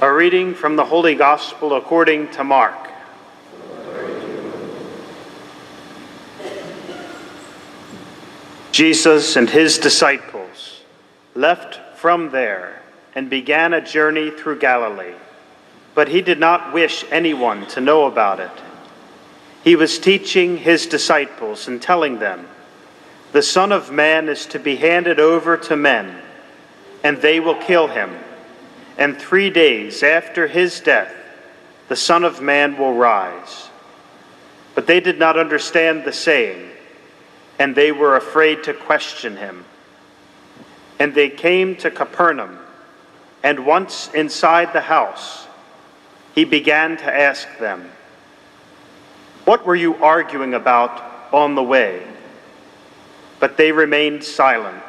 A reading from the Holy Gospel according to Mark. Jesus and his disciples left from there and began a journey through Galilee, but he did not wish anyone to know about it. He was teaching his disciples and telling them, "The Son of Man is to be handed over to men, and they will kill him. And 3 days after his death, the Son of Man will rise." But they did not understand the saying, and they were afraid to question him. And they came to Capernaum, and once inside the house, he began to ask them, "What were you arguing about on the way?" But they remained silent.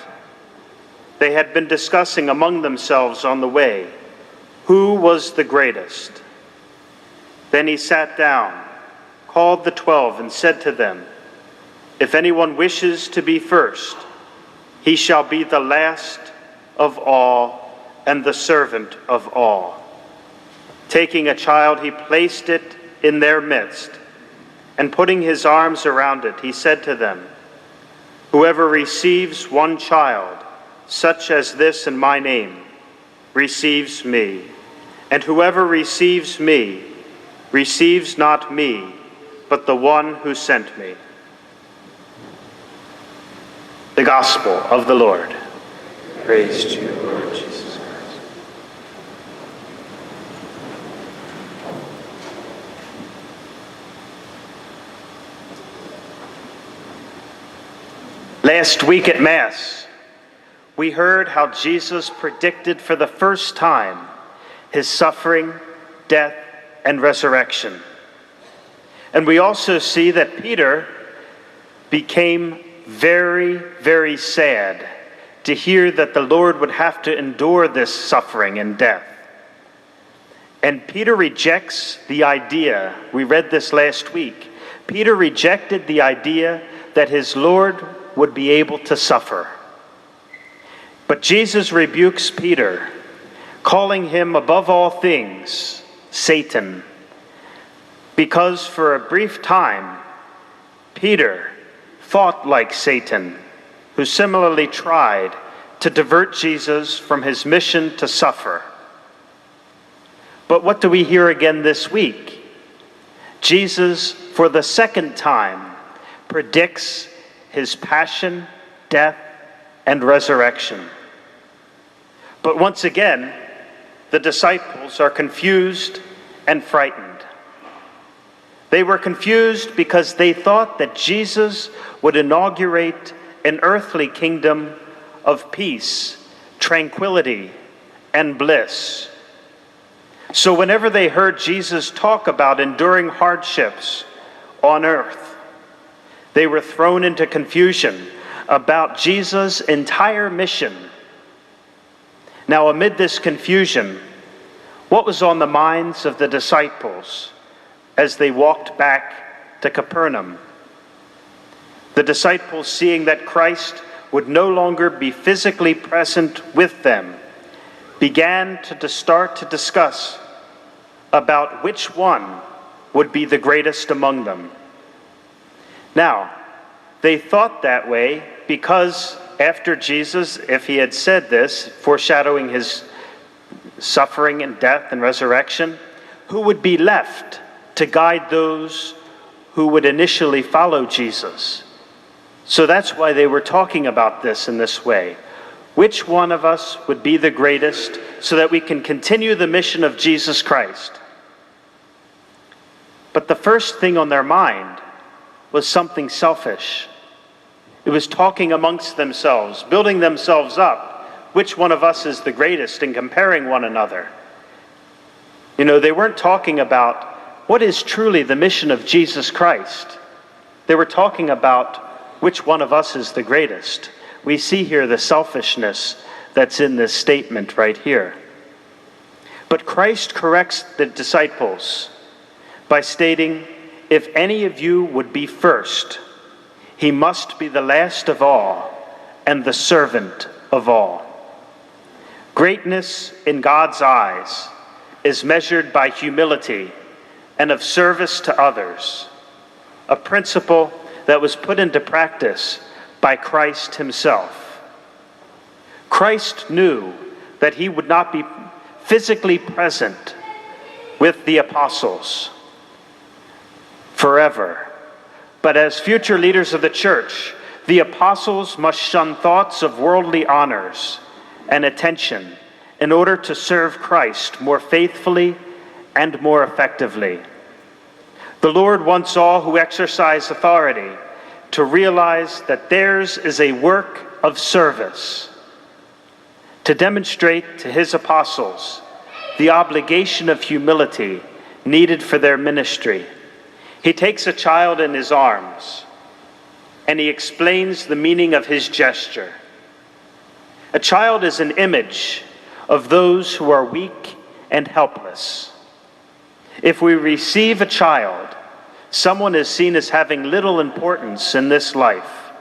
They had been discussing among themselves on the way, who was the greatest. Then he sat down, called the 12, and said to them, "If anyone wishes to be first, he shall be the last of all and the servant of all." Taking a child, he placed it in their midst, and putting his arms around it, he said to them, "Whoever receives one child, such as this in my name, receives me. And whoever receives me, receives not me, but the one who sent me." The Gospel of the Lord. Praise to you, Lord Jesus Christ. Last week at Mass, we heard how Jesus predicted for the first time his suffering, death, and resurrection. And we also see that Peter became very, very sad to hear that the Lord would have to endure this suffering and death. And Peter rejects the idea, we read this last week, Peter rejected the idea that his Lord would be able to suffer. But Jesus rebukes Peter, calling him above all things Satan, because for a brief time, Peter fought like Satan, who similarly tried to divert Jesus from his mission to suffer. But what do we hear again this week? Jesus, for the second time, predicts his passion, death, and resurrection. But once again, the disciples are confused and frightened. They were confused because they thought that Jesus would inaugurate an earthly kingdom of peace, tranquility, and bliss. So whenever they heard Jesus talk about enduring hardships on earth, they were thrown into confusion about Jesus' entire mission. Now, amid this confusion, what was on the minds of the disciples as they walked back to Capernaum? The disciples, seeing that Christ would no longer be physically present with them, began to start to discuss about which one would be the greatest among them. Now, they thought that way because after Jesus, if he had said this, foreshadowing his suffering and death and resurrection, who would be left to guide those who would initially follow Jesus? So that's why they were talking about this in this way. Which one of us would be the greatest so that we can continue the mission of Jesus Christ? But the first thing on their mind was something selfish. It was talking amongst themselves, building themselves up. Which one of us is the greatest, and comparing one another. You know, they weren't talking about what is truly the mission of Jesus Christ. They were talking about which one of us is the greatest. We see here the selfishness that's in this statement right here. But Christ corrects the disciples by stating, "If any of you would be first, he must be the last of all and the servant of all." Greatness in God's eyes is measured by humility and of service to others, a principle that was put into practice by Christ himself. Christ knew that he would not be physically present with the apostles forever, but as future leaders of the church, the apostles must shun thoughts of worldly honors and attention in order to serve Christ more faithfully and more effectively. The Lord wants all who exercise authority to realize that theirs is a work of service, to demonstrate to his apostles the obligation of humility needed for their ministry. He takes a child in his arms and he explains the meaning of his gesture. A child is an image of those who are weak and helpless. If we receive a child, someone is seen as having little importance in this life.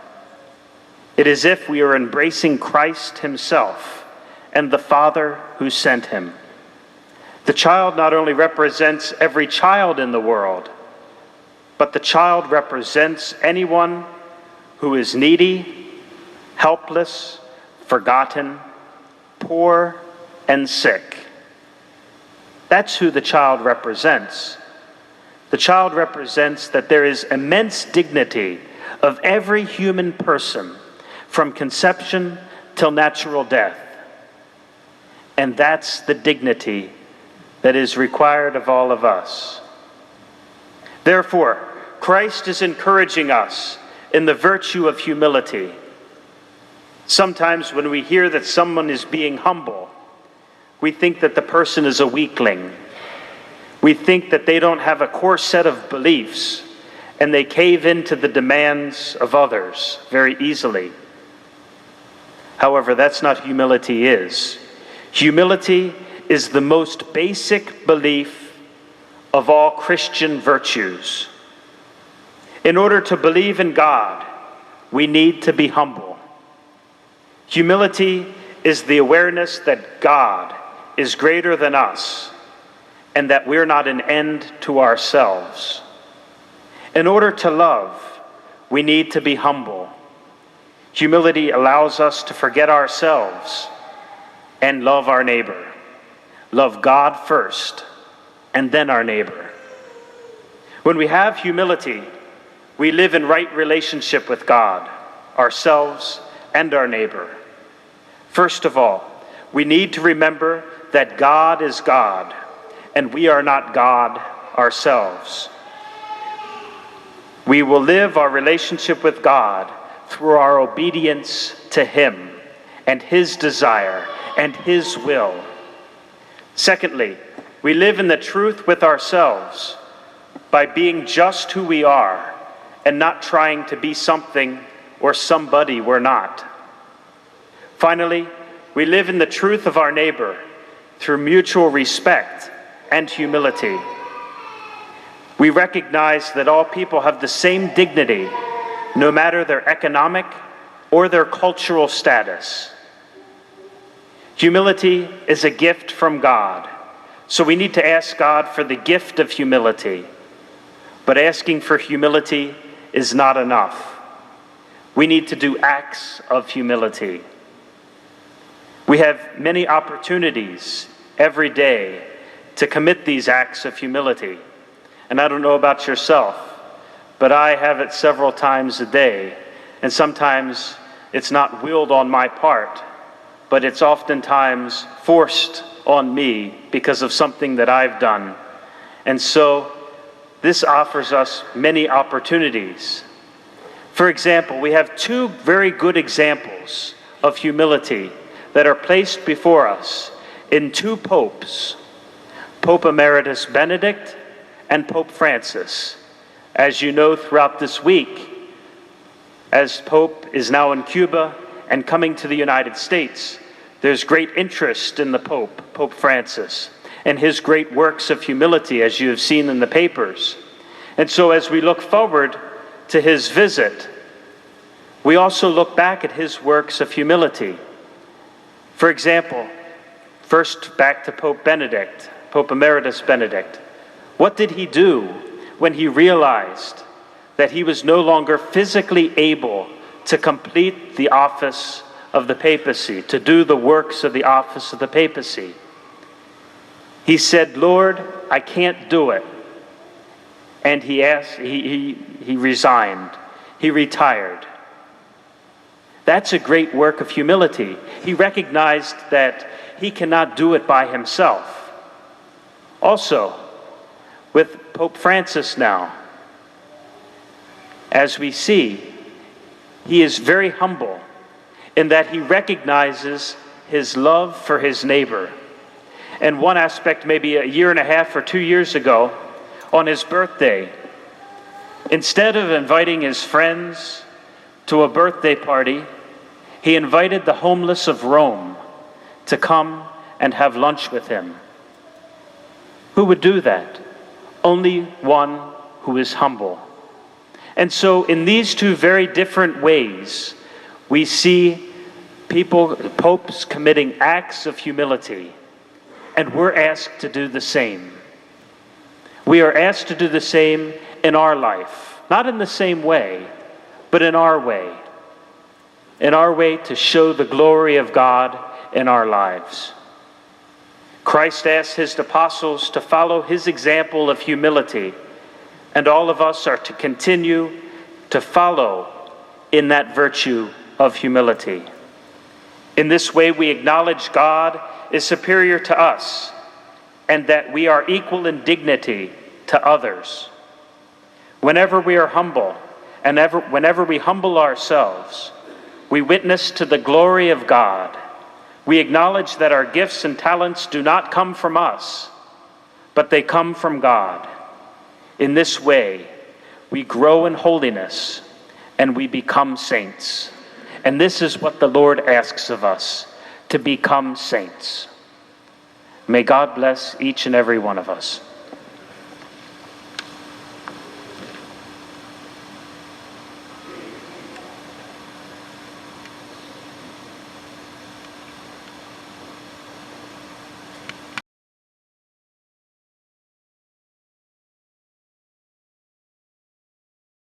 It is as if we are embracing Christ himself and the Father who sent him. The child not only represents every child in the world, but the child represents anyone who is needy, helpless, forgotten, poor, and sick. That's who the child represents. The child represents that there is immense dignity of every human person from conception till natural death. And that's the dignity that is required of all of us. Therefore, Christ is encouraging us in the virtue of humility. Sometimes when we hear that someone is being humble, we think that the person is a weakling. We think that they don't have a core set of beliefs and they cave into the demands of others very easily. However, that's not humility is. Humility is the most basic belief of all Christian virtues. In order to believe in God, we need to be humble. Humility is the awareness that God is greater than us and that we're not an end to ourselves. In order to love, we need to be humble. Humility allows us to forget ourselves and love our neighbor. Love God first and then our neighbor. When we have humility, we live in right relationship with God, ourselves, and our neighbor. First of all, we need to remember that God is God, and we are not God ourselves. We will live our relationship with God through our obedience to him and his desire and his will. Secondly, we live in the truth with ourselves by being just who we are and not trying to be something or somebody we're not. Finally, we live in the truth of our neighbor through mutual respect and humility. We recognize that all people have the same dignity, no matter their economic or their cultural status. Humility is a gift from God, so we need to ask God for the gift of humility. But asking for humility is not enough. We need to do acts of humility. We have many opportunities every day to commit these acts of humility. And I don't know about yourself, but I have it several times a day. And sometimes it's not willed on my part, but it's oftentimes forced on me because of something that I've done. And so this offers us many opportunities. For example, we have two very good examples of humility that are placed before us in two popes, Pope Emeritus Benedict and Pope Francis. As you know, throughout this week, as Pope is now in Cuba and coming to the United States, there's great interest in the Pope, Pope Francis, and his great works of humility, as you have seen in the papers. And so as we look forward to his visit, we also look back at his works of humility. For example, first back to Pope Benedict. Pope Emeritus Benedict, what did he do when he realized that he was no longer physically able to complete the office of the papacy, to do the works of the office of the papacy? He said, "Lord, I can't do it." And he resigned. He retired. That's a great work of humility. He recognized that he cannot do it by himself. Also, with Pope Francis now, as we see, he is very humble in that he recognizes his love for his neighbor. And one aspect, maybe a year and a half or 2 years ago, on his birthday, instead of inviting his friends to a birthday party, he invited the homeless of Rome to come and have lunch with him. Who would do that? Only one who is humble. And so in these two very different ways, we see popes committing acts of humility, and we're asked to do the same. We are asked to do the same in our life, not in the same way, but in our way to show the glory of God in our lives. Christ asked his apostles to follow his example of humility, and all of us are to continue to follow in that virtue of humility. In this way, we acknowledge God is superior to us and that we are equal in dignity to others. Whenever we are humble and whenever we humble ourselves, we witness to the glory of God. We acknowledge that our gifts and talents do not come from us, but they come from God. In this way, we grow in holiness and we become saints. And this is what the Lord asks of us, to become saints. May God bless each and every one of us.